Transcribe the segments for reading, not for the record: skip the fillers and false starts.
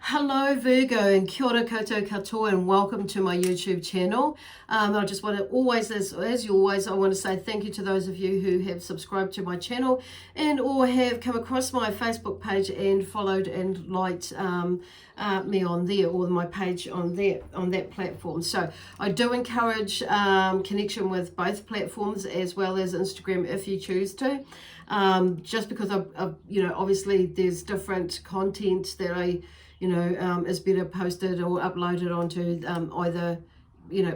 Hello Virgo and kia ora koutou katoa and welcome to my YouTube channel. I just want to always, as always, I want to say thank you to those of you who have subscribed to my channel and or have come across my Facebook page and followed and liked me on there, or my page on that platform. So I do encourage connection with both platforms as well as Instagram if you choose to. Just because obviously there's different content that is better posted or uploaded onto either,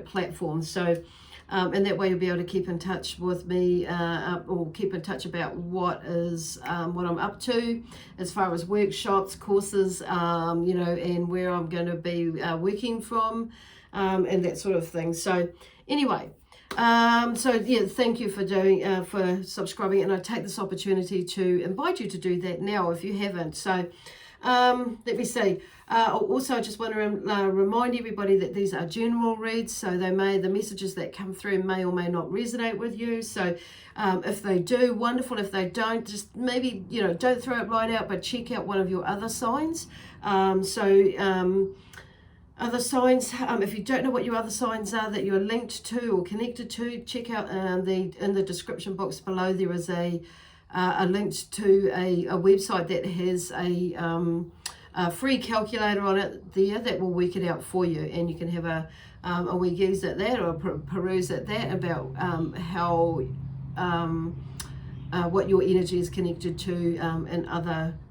platforms. So, and that way you'll be able to keep in touch with me or keep in touch about what I'm up to as far as workshops, courses, and where I'm going to be working from, and that sort of thing. So anyway, thank you for subscribing, and I take this opportunity to invite you to do that now if you haven't. So let me see. Also, I just want to remind everybody that these are general reads, so the messages that come through may or may not resonate with you. So if they do, wonderful. If they don't, just maybe, don't throw it right out, but check out one of your other signs. Other signs, if you don't know what your other signs are that you're linked to or connected to, check out in the description box below. There is a link to a website that has a free calculator on it there that will work it out for you, and you can have a wee gaze at that or peruse at that about how what your energy is connected to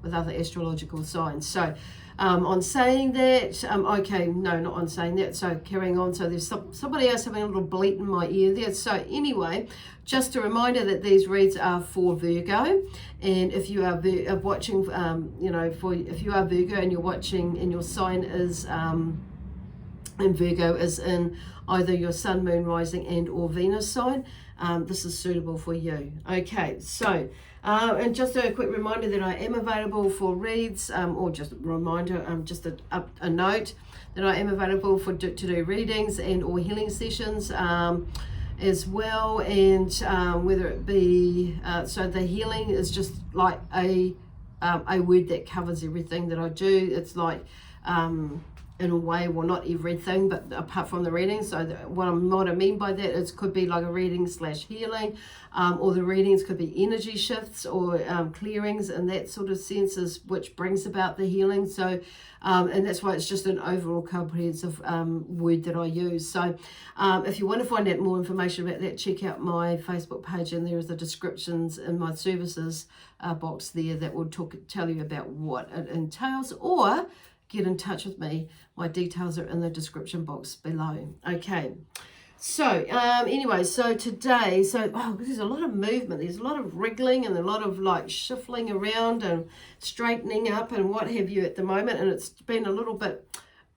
with other astrological signs. So on saying that, okay, no, not on saying that, so carrying on. So there's somebody else having a little bleat in my ear there. So anyway, just a reminder that these reads are for Virgo, and if you are watching, if you are Virgo and you're watching and your sign is and Virgo is in either your sun, moon, rising and or Venus sign, this is suitable for you. Okay, so and just a quick reminder that I am available for reads, or just a reminder, just a note that I am available to do readings and or healing sessions as well, and whether it be so the healing is just like a word that covers everything that I do. It's like in a way, well, not everything, but apart from the reading. So what I mean by that is could be like a reading / healing, or the readings could be energy shifts or clearings and that sort of senses, which brings about the healing. So and that's why it's just an overall comprehensive word that I use. So if you want to find out more information about that, check out my Facebook page, and there is the descriptions in my services box there that will tell you about what it entails, or get in touch with me. My details are in the description box below. Okay, so anyway, so today, there's a lot of movement, there's a lot of wriggling and a lot of like shuffling around and straightening up and what have you at the moment, and it's been a little bit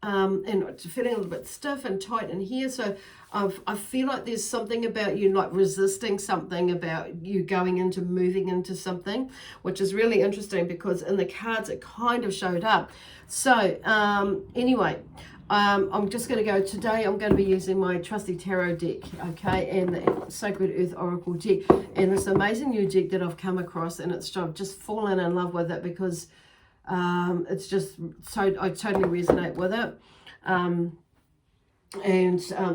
and it's feeling a little bit stiff and tight in here. So I feel like there's something about you like resisting something, about you moving into something, which is really interesting because in the cards it kind of showed up. So anyway, I'm just going to go today. I'm going to be using my trusty tarot deck, okay, and the Sacred Earth Oracle deck, and this amazing new deck that I've come across, and I've just fallen in love with it because it's just so, I totally resonate with it.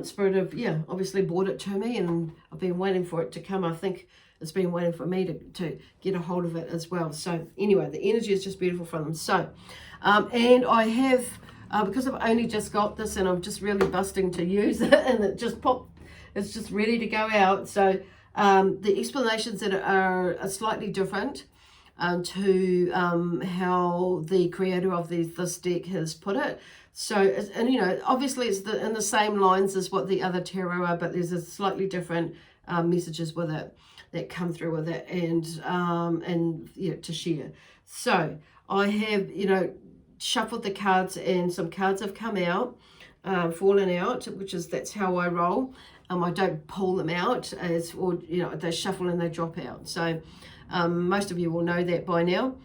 Spirit of, obviously brought it to me, and I've been waiting for it to come. I think it's been waiting for me to get a hold of it as well. So anyway, the energy is just beautiful from them. So and I have because I've only just got this and I'm just really busting to use it, and it just popped, it's just ready to go out. So the explanations that are slightly different to how the creator of this deck has put it. So, and obviously it's in the same lines as what the other tarot are, but there's a slightly different messages with it that come through with it, and to share. So I have shuffled the cards, and some cards have come out, fallen out, that's how I roll. I don't pull them out they shuffle and they drop out. So most of you will know that by now.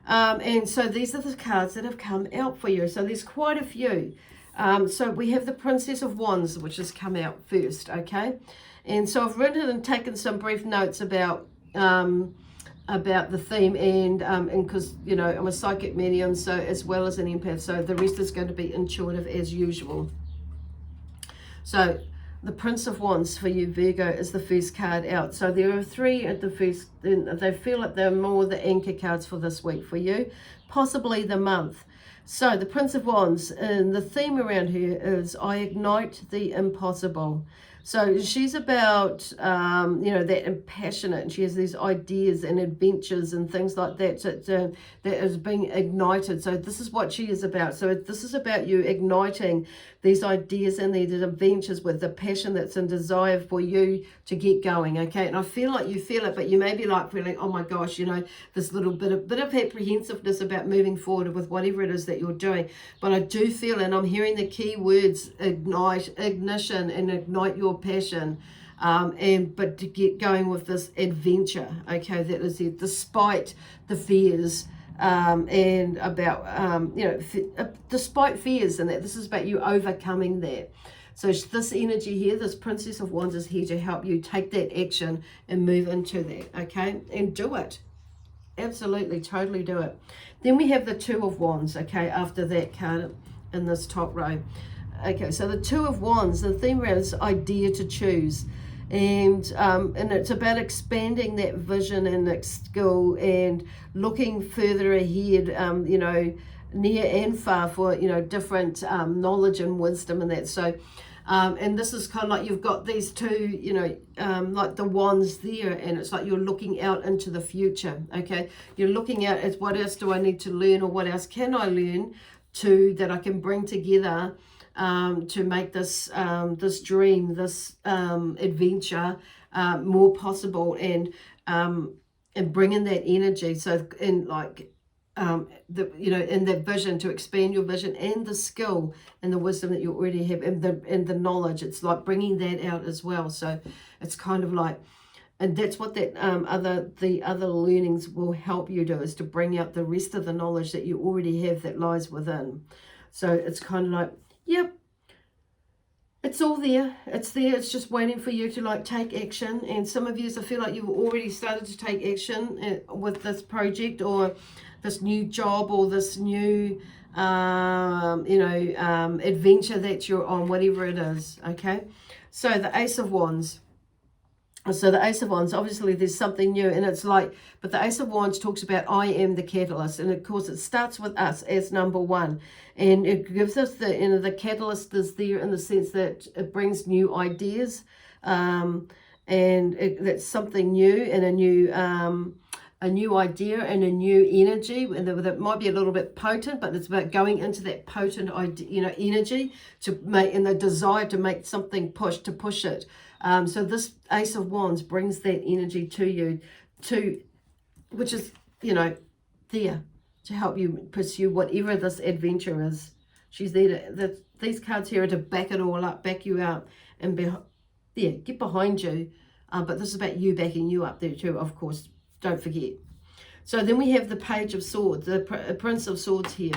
And so these are the cards that have come out for you. So there's quite a few. So we have the Princess of Wands, which has come out first, okay? And so I've written and taken some brief notes about about the theme, and because, you know, I'm a psychic medium, so as well as an empath, so the rest is going to be intuitive as usual. So the Prince of Wands for you, Virgo, is the first card out. So there are 3 at the first, and they feel like they're more the anchor cards for this week for you, possibly the month. So the Prince of Wands, and the theme around here is I ignite the impossible. So she's about, you know, that and passionate, and she has these ideas and adventures and things like that that is being ignited. So this is what she is about. So this is about you igniting these ideas and these adventures with the passion that's in desire for you to get going, okay? And I feel like you feel it, but you may be like feeling, oh my gosh, you know, this little bit of apprehensiveness about moving forward with whatever it is that you're doing. But I do feel, and I'm hearing the key words, ignite, ignition, and ignite your passion. But to get going with this adventure, okay, that is it, despite the fears, and about, you know, despite fears, and that this is about you overcoming that. So this energy here, this Princess of Wands, is here to help you take that action and move into that, okay, and do it. Absolutely, totally do it. Then we have the Two of Wands, okay, after that card in this top row. Okay, so the Two of Wands, the theme around is idea to choose. And it's about expanding that vision and that skill and looking further ahead, you know, near and far for, you know, different knowledge and wisdom and that. So, and this is kind of like you've got these two, you know, like the wands there, and it's like you're looking out into the future, okay? You're looking out at what else do I need to learn, or what else can I learn that I can bring together to make this this dream, this adventure more possible, and bring in that energy. So in like you know, in that vision, to expand your vision and the skill and the wisdom that you already have, and the knowledge. It's like bringing that out as well. So it's kind of like, and that's what that the other learnings will help you do, is to bring out the rest of the knowledge that you already have that lies within. So it's kind of like, yep, it's all there. It's there. It's just waiting for you to like take action. And some of you, I feel like you've already started to take action with this project, or this new job, or this new, you know, adventure that you're on, whatever it is. Okay. So the Ace of Wands. So the Ace of Wands, obviously there's something new, and it's like, but the Ace of Wands talks about I am the catalyst, and of course it starts with us as number one, and it gives us the, you know, the catalyst is there in the sense that it brings new ideas, and that's something new, and a new idea and a new energy, and that might be a little bit potent, but it's about going into that potent idea, you know, energy to make, and the desire to make something to push it. So this Ace of Wands brings that energy to you, which is, you know, there to help you pursue whatever this adventure is. She's there these cards here are to back it all up, back you up, and get behind you. But this is about you backing you up there too, of course. Don't forget. So then we have the Page of Swords, the Prince of Swords here.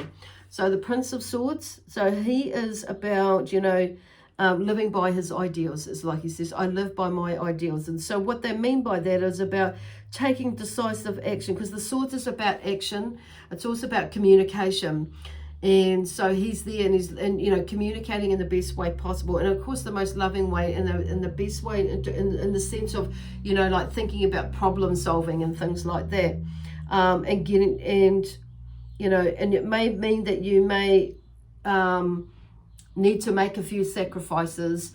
So the Prince of Swords, so he is about, you know, living by his ideals. It's like he says, I live by my ideals. And so what they mean by that is about taking decisive action, because the swords is about action. It's also about communication. And so he's there, and he's, and you know, communicating in the best way possible, and of course the most loving way, and in the best way, in the sense of, you know, like thinking about problem solving and things like that, and getting, and you know, and it may mean that you may need to make a few sacrifices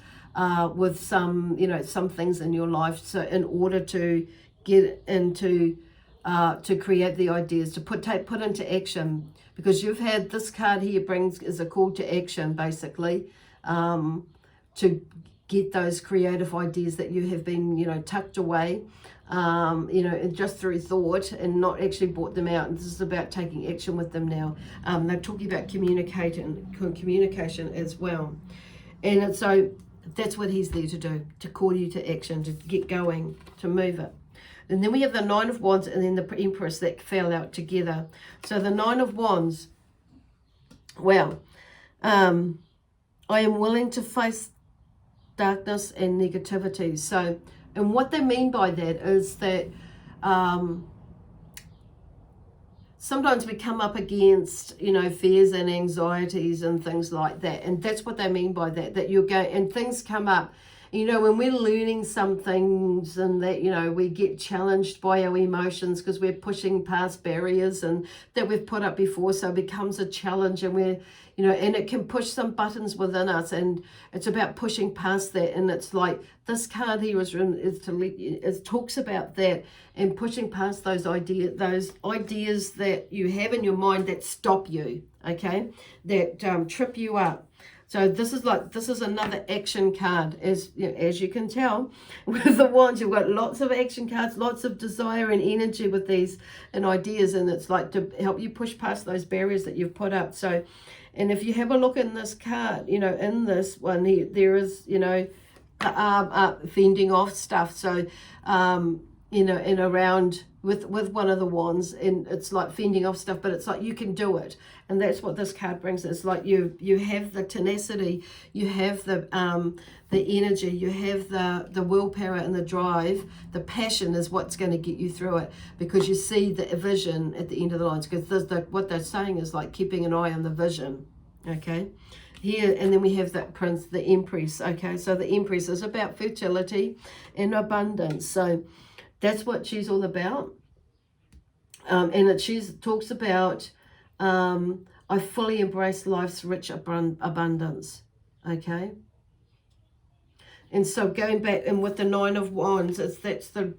with some, you know, some things in your life, so in order to get into to create the ideas, to put into action, because you've had this card here is a call to action, basically, to get those creative ideas that you have been, you know, tucked away, you know, just through thought, and not actually brought them out. And this is about taking action with them now. They're talking about communication as well. And so that's what he's there to do, to call you to action, to get going, to move it. And then we have the Nine of Wands, and then the Empress that fell out together. So the Nine of Wands, well, I am willing to face darkness and negativity. So, and what they mean by that is that sometimes we come up against, you know, fears and anxieties and things like that. And that's what they mean by that, that you're going, and things come up. You know, when we're learning some things and that, you know, we get challenged by our emotions because we're pushing past barriers and that we've put up before. So it becomes a challenge, and we're, you know, and it can push some buttons within us, and it's about pushing past that. And it's like this card here is written, it talks about that and pushing past those ideas that you have in your mind that stop you, okay, that trip you up. So this is another action card. As you can tell, with the wands, you've got lots of action cards, lots of desire and energy with these and ideas, and it's like to help you push past those barriers that you've put up. So, and if you have a look in this card, you know, in this one here, there is, you know, fending off stuff. So, you know, and around with one of the wands, and it's like fending off stuff, but it's like you can do it. And that's what this card brings. It's like you have the tenacity, you have the energy, you have the willpower and the drive. The passion is what's going to get you through it, because you see the vision at the end of the lines. Because what they're saying is like keeping an eye on the vision, okay? Here, and then we have that Prince, the Empress, okay? So the Empress is about fertility and abundance. So that's what she's all about. And she talks about, I fully embrace life's rich abundance, okay? And so going back, and with the Nine of Wands, that's the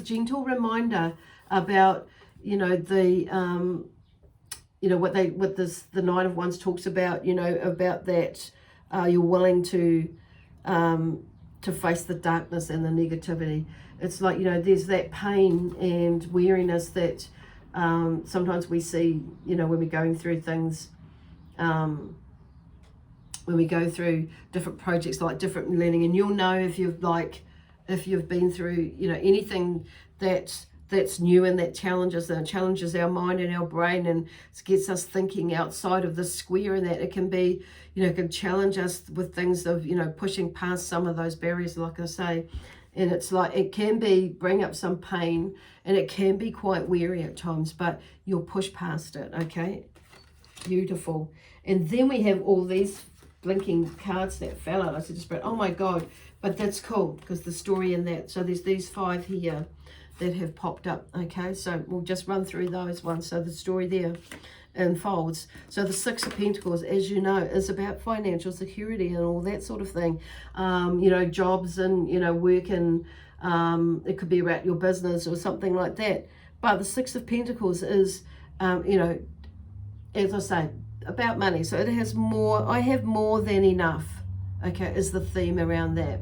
gentle reminder about, you know, the you know, the Nine of Wands talks about, you know, about that you're willing to face the darkness and the negativity. It's like, you know, there's that pain and weariness that sometimes we see, you know, when we're going through things, when we go through different projects, like different learning. And you'll know if you've been through, you know, anything that's new and that challenges our mind and our brain, and gets us thinking outside of the square, and that it can be, you know, can challenge us with things of, you know, pushing past some of those barriers, like I say. And it's like, it can bring up some pain, and it can be quite weary at times, but you'll push past it, okay? Beautiful. And then we have all these blinking cards that fell out. I said, just, oh my God, but that's cool, because the story in that. So there's these 5 here that have popped up, okay? So we'll just run through those ones. So the story there unfolds. So the 6 of Pentacles, as you know, is about financial security and all that sort of thing. You know, jobs and, you know, work, and it could be about your business or something like that. But the 6 of Pentacles is, you know, as I say, about money. So it has more, I have more than enough, okay, is the theme around that.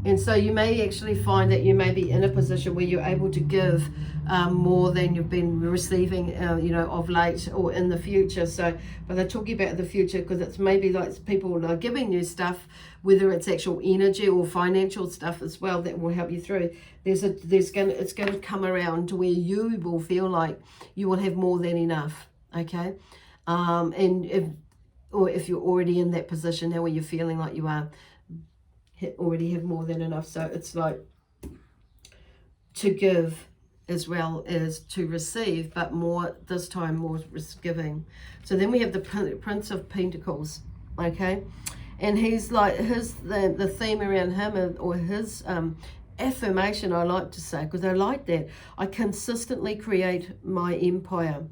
And so you may actually find that you may be in a position where you're able to give more than you've been receiving, you know, of late or in the future. So, but they're talking about the future because it's maybe like people are giving you stuff, whether it's actual energy or financial stuff as well, that will help you through. It's going to come around to where you will feel like you will have more than enough, okay? And if you're already in that position now where you're feeling like you are, already have more than enough. So it's like to give as well as to receive, but more this time, more giving. So then we have the Prince of Pentacles, okay, and he's like the theme around him, or his affirmation, I like to say, because I like that, I consistently create my empire.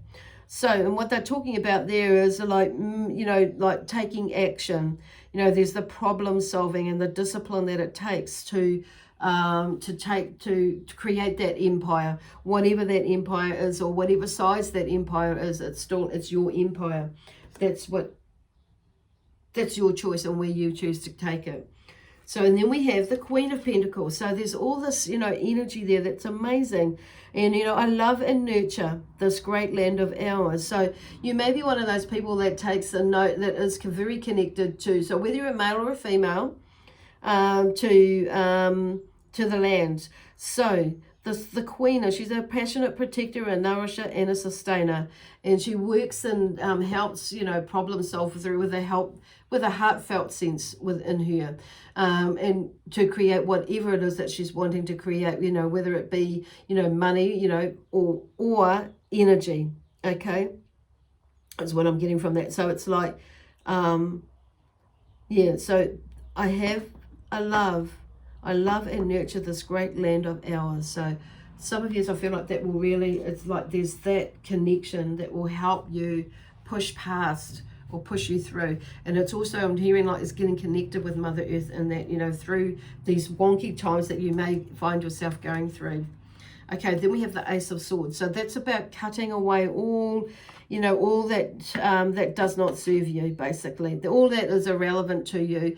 So, and what they're talking about there is like, you know, like taking action. You know, there's the problem solving and the discipline that it takes to create that empire, whatever that empire is, or whatever size that empire is. It's your empire. That's your choice and where you choose to take it. So, and then we have the Queen of Pentacles. So there's all this, you know, energy there that's amazing. And, you know, I love and nurture this great land of ours. So you may be one of those people that takes a note that is very connected to, so whether you're a male or a female, to the land. So the Queen, she's a passionate protector, a nourisher, and a sustainer. And she works and helps, you know, problem solve through with a heartfelt sense within her, and to create whatever it is that she's wanting to create, you know, whether it be, you know, money, you know, or energy, okay? That's what I'm getting from that. So it's like, yeah, so I love and nurture this great land of ours. So some of you, I feel like that will really, it's like there's that connection that will help you push past or push you through. And it's also, I'm hearing like it's getting connected with Mother Earth, and that, you know, through these wonky times that you may find yourself going through. Okay, then we have the Ace of Swords. So that's about cutting away all, you know, all that that does not serve you, basically. All that is irrelevant to you,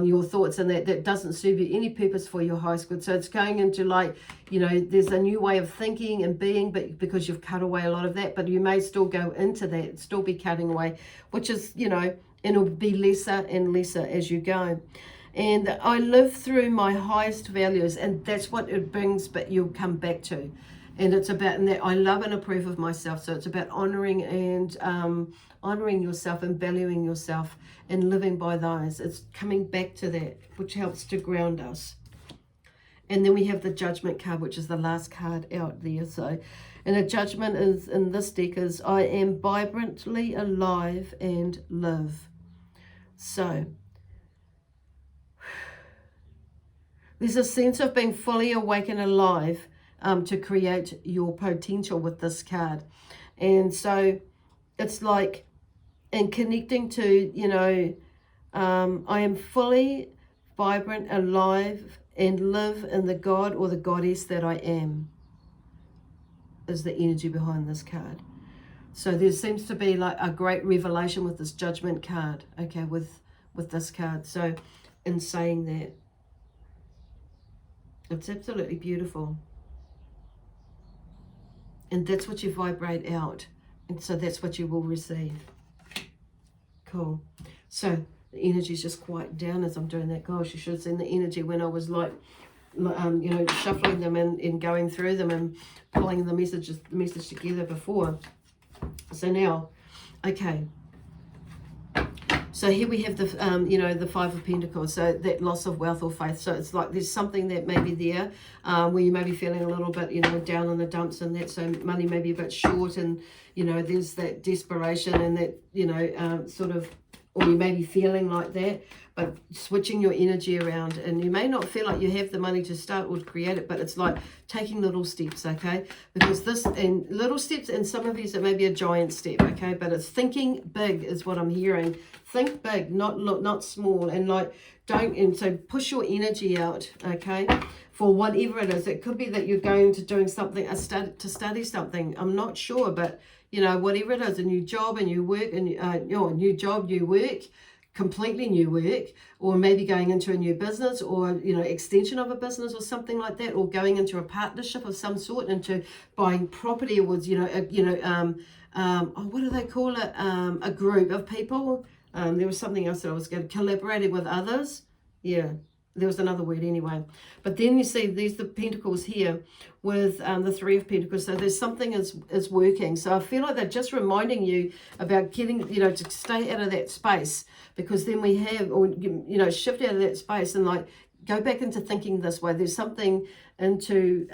your thoughts, and that doesn't serve you any purpose for your highest good. So it's going into like, you know, there's a new way of thinking and being, but because you've cut away a lot of that, but you may still go into that, still be cutting away, which is, you know, and it'll be lesser and lesser as you go. And I live through my highest values, and that's what it brings, but you'll come back to. And it's about, and that I love and approve of myself. So it's about honoring and honoring yourself and valuing yourself and living by those. It's coming back to that, which helps to ground us. And then we have the Judgment card, which is the last card out there. So, and the Judgment is in this deck is, I am vibrantly alive and live. So there's a sense of being fully awake and alive to create your potential with this card. And so it's like, and connecting to, you know, I am fully vibrant, alive, and live in the God or the goddess that I am, is the energy behind this card. So there seems to be like a great revelation with this Judgment card, okay, with this card. So in saying that, it's absolutely beautiful. And that's what you vibrate out. And so that's what you will receive. Cool. So the energy is just quite down as I'm doing that. Gosh, you should have seen the energy when I was like, you know, shuffling them and going through them and pulling the message together before. So now, okay. So here we have the, you know, the Five of Pentacles. So that loss of wealth or faith. So it's like there's something that may be there where you may be feeling a little bit, you know, down in the dumps and that. So money may be a bit short, and, you know, there's that desperation and that, you know, sort of, or you may be feeling like that, but switching your energy around. And you may not feel like you have the money to start or to create it, but it's like taking little steps, okay? Because this, and little steps, and some of these, it may be a giant step, okay? But it's thinking big is what I'm hearing. Think big, not small, and like don't, and so push your energy out, okay, for whatever it is. It could be that you're going to doing something, to study something. I'm not sure, but you know, whatever it is, a new job, a new work, and new job, new work, completely new work, or maybe going into a new business, or, you know, extension of a business or something like that, or going into a partnership of some sort, into buying property, or, you know, oh, what do they call it? A group of people. There was something else that I was going to collaborating with others. Yeah, there was another word anyway. But then you see these the Pentacles here with the Three of Pentacles. So there's something is working. So I feel like they're just reminding you about getting, you know, to stay out of that space, because then we have, or, you know, shift out of that space and like go back into thinking this way. There's something into,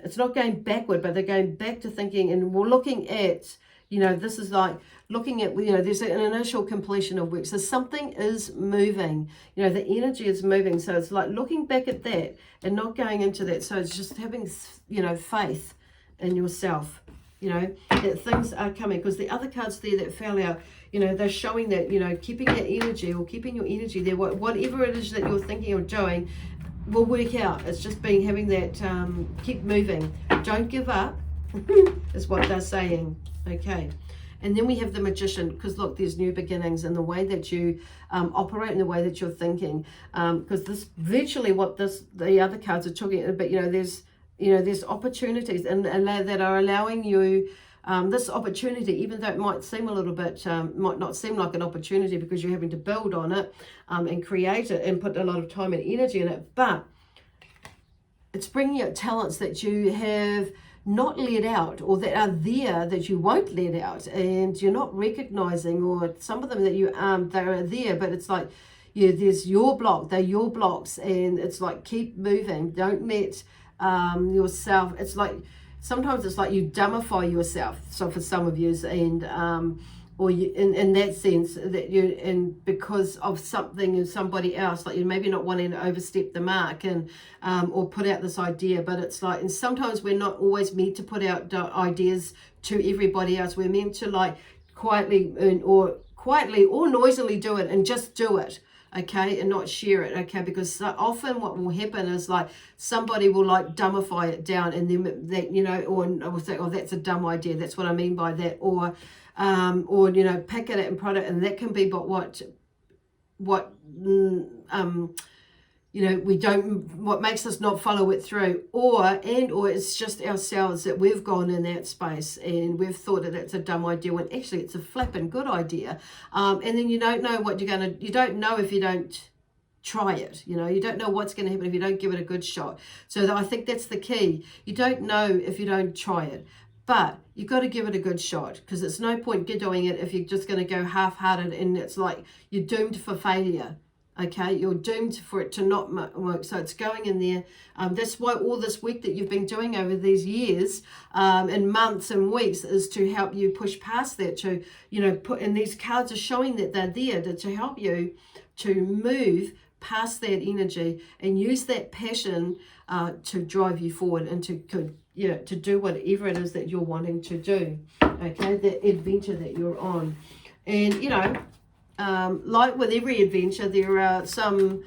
it's not going backward, but they're going back to thinking, and we're looking at, you know, this is like looking at, you know, there's an initial completion of work. So something is moving, you know, the energy is moving. So it's like looking back at that and not going into that. So it's just having, you know, faith in yourself, you know, that things are coming. Because the other cards there that fell out, you know, they're showing that, you know, keeping that energy, or keeping your energy there, whatever it is that you're thinking or doing will work out. It's just having that, keep moving. Don't give up is what they're saying. Okay. And then we have the Magician, because look, there's new beginnings in the way that you operate, in the way that you're thinking. Because this virtually what the other cards are talking about, you know, there's opportunities and that are allowing you this opportunity, even though it might seem a little bit, might not seem like an opportunity because you're having to build on it and create it and put a lot of time and energy in it. But it's bringing out talents that you have not let out, or that are there that you won't let out, and you're not recognizing, or some of them that you they are there, but it's like, yeah, there's your block, they're your blocks, and it's like keep moving. Don't let yourself, it's like sometimes it's like you dumbify yourself. So for some of you, and or you, in that sense, that you, and because of something and somebody else, like you maybe not wanting to overstep the mark and or put out this idea, but it's like, and sometimes we're not always meant to put out ideas to everybody else. We're meant to like quietly or noisily do it, and just do it, okay, and not share it, okay, because so often what will happen is like somebody will like dumbify it down, and then that, you know, or will say, oh, that's a dumb idea, that's what I mean by that, or you know, pack it and product, and that can be, but what you know, we don't, what makes us not follow it through, or it's just ourselves that we've gone in that space and we've thought that it's a dumb idea when actually it's a flippin' good idea, and then you don't know what you don't know if you don't try it, you know, you don't know what's going to happen if you don't give it a good shot. So I think that's the key. You don't know if you don't try it, but you've got to give it a good shot, because it's no point doing it if you're just going to go half-hearted, and it's like you're doomed for failure. Okay, you're doomed for it to not work. So it's going in there. That's why all this work that you've been doing over these years and months and weeks is to help you push past that, to, you know, and these cards are showing that they're there to help you to move past that energy and use that passion to drive you forward and to do whatever it is that you're wanting to do. Okay, that adventure that you're on. And, you know, like with every adventure, there are some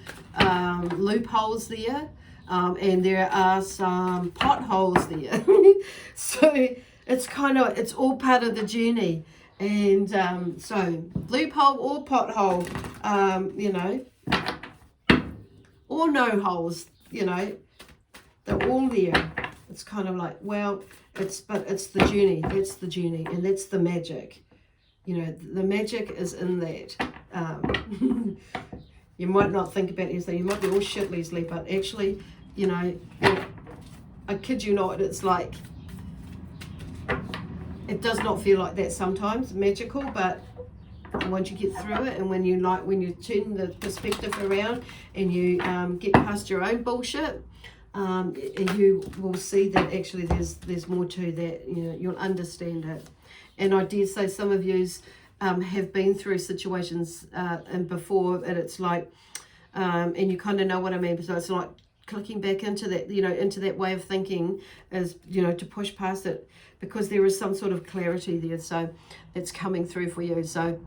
loopholes there, and there are some potholes there. So it's all part of the journey. And so loophole or pothole, you know, or no holes, you know, they're all there. It's kind of like, well, it's the journey. That's the journey, and that's the magic. You know, the magic is in that. You might not think about anything. You might be all shit, Lesley, but actually, you know, I kid you not, it's like, it does not feel like that sometimes, magical, but once you get through it, and when you turn the perspective around and you get past your own bullshit, you will see that actually there's more to that. You know, you'll understand it. And I dare say some of you have been through situations and before, and it's like, and you kind of know what I mean. So it's like clicking back into that, you know, into that way of thinking, is, you know, to push past it, because there is some sort of clarity there. So it's coming through for you. So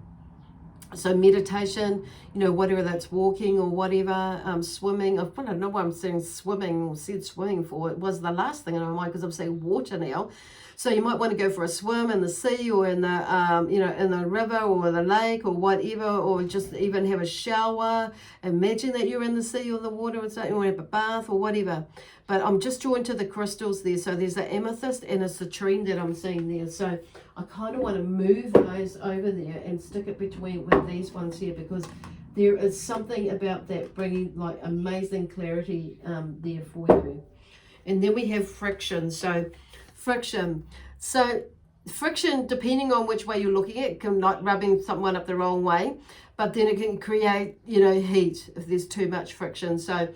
meditation, you know, whatever that's walking or whatever, swimming. I don't know why I'm saying swimming or said swimming for. It was the last thing in my mind, because I'm saying water now. So you might want to go for a swim in the sea, or in the, you know, in the river or the lake or whatever, or just even have a shower. Imagine that you're in the sea or the water, and something, or have a bath or whatever. But I'm just drawn to the crystals there. So there's the amethyst and a citrine that I'm seeing there. So I kind of want to move those over there and stick it between with these ones here, because there is something about that bringing like amazing clarity there for you. And then we have friction. So friction, depending on which way you're looking at, can like rubbing someone up the wrong way, but then it can create, you know, heat if there's too much friction. So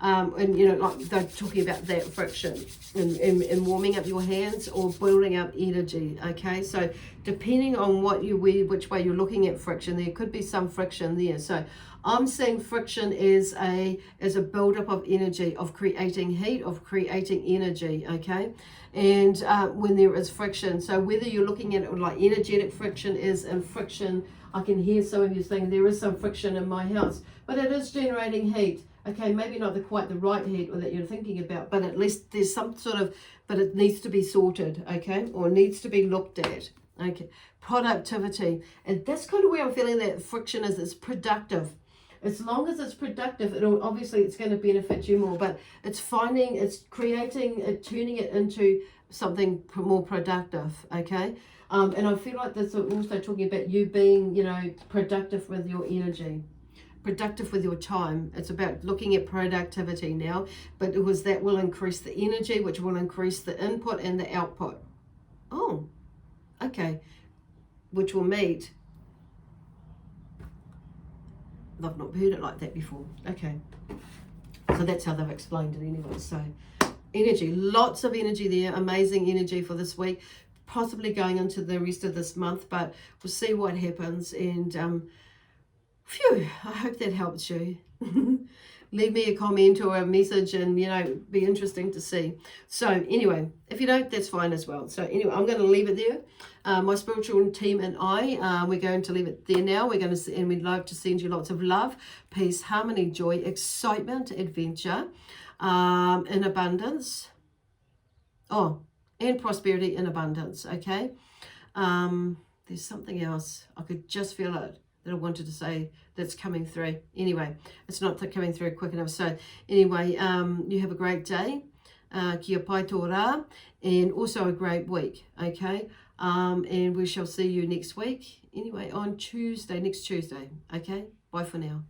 and, you know, like they're talking about that friction and warming up your hands or building up energy. Okay, so depending on which way you're looking at friction, there could be some friction there. So I'm seeing friction is a buildup of energy, of creating heat, of creating energy. Okay, and when there is friction, so whether you're looking at it like energetic friction is, and friction, I can hear some of you saying there is some friction in my house, but it is generating heat. Okay, maybe not quite the right heat or that you're thinking about, but at least there's some sort of, but it needs to be sorted, okay, or needs to be looked at. Okay, productivity, and that's kind of where I'm feeling that friction is. It's productive. As long as it's productive, it's going to benefit you more, but it's creating, turning it into something more productive, okay? And I feel like that's also talking about you being, you know, productive with your energy, productive with your time. It's about looking at productivity now, but because that will increase the energy, which will increase the input and the output. Oh, okay, which will meet. I've not heard it like that before. Okay, so that's how they've explained it anyway. So energy, lots of energy there, amazing energy for this week, possibly going into the rest of this month, but we'll see what happens. And phew, I hope that helps you. Leave me a comment or a message, and be interesting to see. So anyway, if you don't, that's fine as well. So anyway, I'm going to leave it there. My spiritual team and I, we're going to leave it there now. And we'd like to send you lots of love, peace, harmony, joy, excitement, adventure, in abundance. Oh, and prosperity in abundance. Okay. There's something else. I could just feel it that I wanted to say that's coming through. Anyway, it's not coming through quick enough. So anyway, you have a great day. Kia pai tō rā, and also a great week. Okay. And we shall see you next week. Anyway, on Tuesday, next Tuesday. Okay. Bye for now.